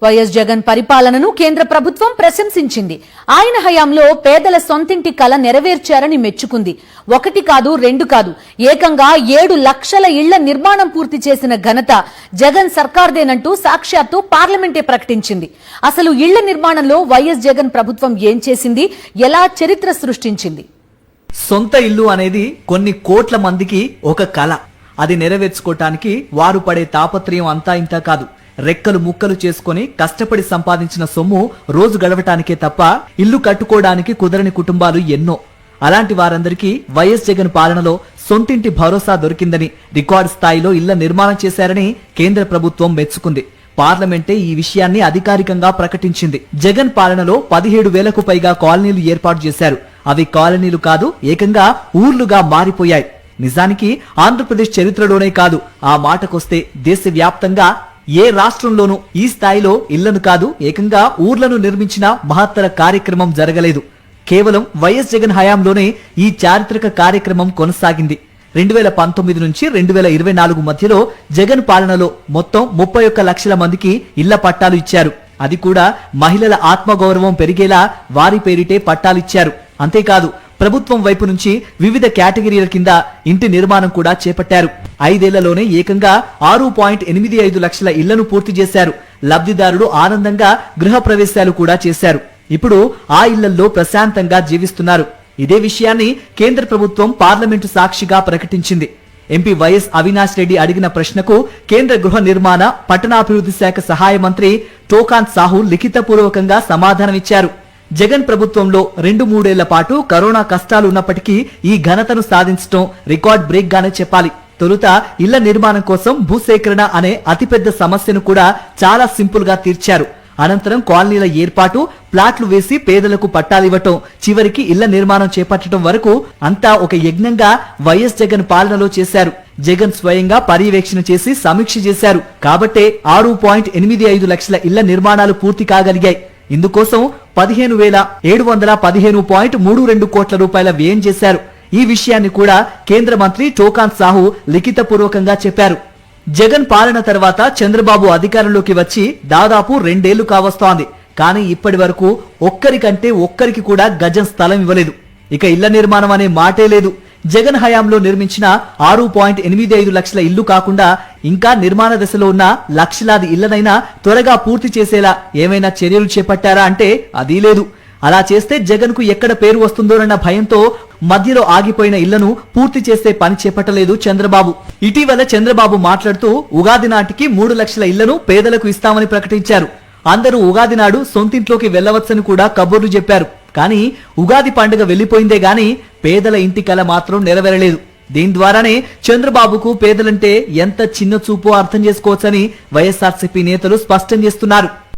YS Jagan పరిపాలనను కేంద్ర ప్రభుత్వం ప్రశంసించింది. ఆయన హయాంలో పేదల సొంతింటి కల నెరవేర్చారని మెచ్చుకుంది. ఒకటి కాదు, రెండు కాదు, ఏకంగా 7 లక్షల ఇళ్ల నిర్మాణం పూర్తి చేసిన ఘనత జగన్ సర్కార్దేనంటూ సాక్షాత్తు పార్లమెంటే ప్రకటించింది. అసలు ఇళ్ల నిర్మాణంలో వైఎస్ జగన్ ప్రభుత్వం ఏం చేసింది, ఎలా చరిత్ర సృష్టించింది? సొంత ఇల్లు అనేది కొన్ని కోట్ల మందికి ఒక కల. అది నెరవేర్చుకోవటానికి వారు పడే తాపత్రయం అంతా ఇంతా కాదు. రెక్కలు ముక్కలు చేసుకుని కష్టపడి సంపాదించిన సొమ్ము రోజు గడవటానికే తప్ప ఇల్లు కట్టుకోవడానికి కుదరని కుటుంబాలు ఎన్నో. అలాంటి వారందరికీ వైఎస్ జగన్ పాలనలో సొంతింటి భరోసా దొరికిందని, రికార్డు స్థాయిలో ఇళ్ల నిర్మాణం చేశారని కేంద్ర ప్రభుత్వం మెచ్చుకుంది. పార్లమెంటే ఈ విషయాన్ని అధికారికంగా ప్రకటించింది. జగన్ పాలనలో 17,000కు పైగా కాలనీలు ఏర్పాటు చేశారు. అవి కాలనీలు కాదు, ఏకంగా ఊర్లుగా మారిపోయాయి. నిజానికి ఆంధ్రప్రదేశ్ చరిత్రలోనే కాదు, ఆ మాటకొస్తే దేశవ్యాప్తంగా ఏ రాష్ట్రంలోనూ ఈ స్థాయిలో ఇళ్లను కాదు, ఏకంగా ఊర్లను నిర్మించిన మహత్తర కార్యక్రమం జరగలేదు. కేవలం వైఎస్ జగన్ హయాంలోనే ఈ చారిత్రక కార్యక్రమం కొనసాగింది. 2019 నుంచి 2024 మధ్యలో జగన్ పాలనలో మొత్తం 31 లక్షల మందికి ఇళ్ల పట్టాలు ఇచ్చారు. అది కూడా మహిళల ఆత్మగౌరవం పెరిగేలా వారి పేరిటే పట్టాలిచ్చారు. అంతేకాదు, ప్రభుత్వం వైపు నుంచి వివిధ కేటగిరీల కింద ఇంటి నిర్మాణం కూడా చేపట్టారు. 5 ఏళ్లలోనే ఏకంగా 6.85 లక్షల ఇళ్లను పూర్తి చేశారు. లబ్ధిదారులు ఆనందంగా గృహ ప్రవేశాలు కూడా చేశారు. ఇప్పుడు ఆ ఇళ్లలో ప్రశాంతంగా జీవిస్తున్నారు. ఇదే విషయాన్ని కేంద్ర ప్రభుత్వం పార్లమెంటు సాక్షిగా ప్రకటించింది. ఎంపీ వైఎస్ అవినాష్ రెడ్డి అడిగిన ప్రశ్నకు కేంద్ర గృహ నిర్మాణ పట్టణాభివృద్ధి శాఖ సహాయ మంత్రి టోకాన్ సాహు లిఖితపూర్వకంగా సమాధానమిచ్చారు. జగన్ ప్రభుత్వంలో 2-3 ఏళ్ల పాటు కరోనా కష్టాలు ఉన్నప్పటికీ ఈ ఘనతను సాధించడం రికార్డ్ బ్రేక్ గానే చెప్పాలి. తొలుత ఇళ్ల నిర్మాణం కోసం భూసేకరణ అనే అతిపెద్ద సమస్యను కూడా చాలా సింపుల్ గా తీర్చారు. అనంతరం కాలనీల ఏర్పాటు, ప్లాట్లు వేసి పేదలకు పట్టాలివ్వటం, చివరికి ఇళ్ల నిర్మాణం చేపట్టడం వరకు అంతా ఒక యజ్ఞంగా వైఎస్ జగన్ పాలనలో చేశారు. జగన్ స్వయంగా పర్యవేక్షణ చేసి సమీక్ష చేశారు. కాబట్టే 6.85 లక్షల ఇళ్ల నిర్మాణాలు పూర్తి కాగలిగాయి. ఇందుకోసం 15,715.32 కోట్ల రూపాయల వ్యయం చేశారు. ఈ విషయాన్ని కూడా కేంద్ర మంత్రి టోకాన్ సాహు లిఖితపూర్వకంగా చెప్పారు. జగన్ పాలన తర్వాత చంద్రబాబు అధికారంలోకి వచ్చి దాదాపు 2 ఏళ్లు కావస్తోంది. కానీ ఇప్పటి వరకు ఒక్కరికి కూడా గజం స్థలం ఇవ్వలేదు. ఇక ఇళ్ల నిర్మాణం అనే మాటే లేదు. జగన్ హయాంలో నిర్మించిన 6.85 లక్షల ఇల్లు కాకుండా ఇంకా నిర్మాణ దశలో ఉన్న లక్షలాది ఇళ్లనైనా త్వరగా పూర్తి చేసేలా ఏమైనా చర్యలు చేపట్టారా అంటే అదీ లేదు. అలా చేస్తే జగన్ కు ఎక్కడ పేరు వస్తుందోనన్న భయంతో మధ్యలో ఆగిపోయిన ఇళ్లను పూర్తి చేసే పని చేపట్టలేదు చంద్రబాబు. ఇటీవల చంద్రబాబు మాట్లాడుతూ ఉగాది నాటికి 3 లక్షల ఇళ్లను పేదలకు ఇస్తామని ప్రకటించారు. అందరూ ఉగాది నాడు సొంతింట్లోకి వెళ్లవచ్చని కూడా కబుర్లు చెప్పారు. కానీ ఉగాది పండుగ వెళ్లిపోయిందే గాని పేదల ఇంటి కల మాత్రం నెరవేరలేదు. దీని ద్వారానే చంద్రబాబుకు పేదలంటే ఎంత చిన్న చూపో అర్థం చేసుకోవచ్చని వైఎస్ఆర్సీపీ నేతలు స్పష్టం చేస్తున్నారు.